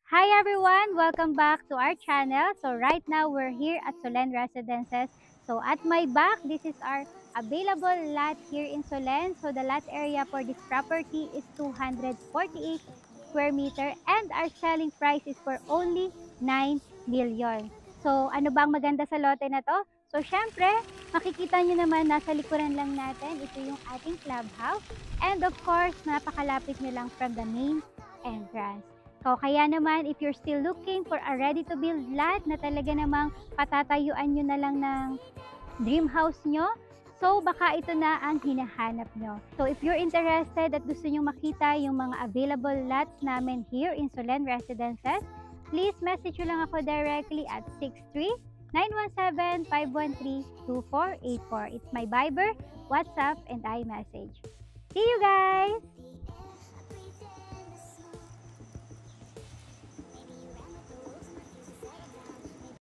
Hi everyone! Welcome back to our channel. So right now we're here at Solen Residences. So at my back, this is our available lot here in Solen. So the lot area for this property is 248 square meter and our selling price is for only 9 million. So ano bang maganda sa lote na to? So syempre, makikita nyo naman nasa likuran lang natin. Ito yung ating clubhouse. And of course, napakalapit nyo lang from the main entrance. So, kaya naman, if you're still looking for a ready-to-build lot na talaga namang patatayuan nyo na lang ng dream house nyo, so baka ito na ang hinahanap nyo. So, if you're interested at gusto nyo makita yung mga available lots namin here in Solen Residences, please message nyo lang ako directly at 63-917-513-2484. It's my Viber, WhatsApp, and iMessage. See you guys!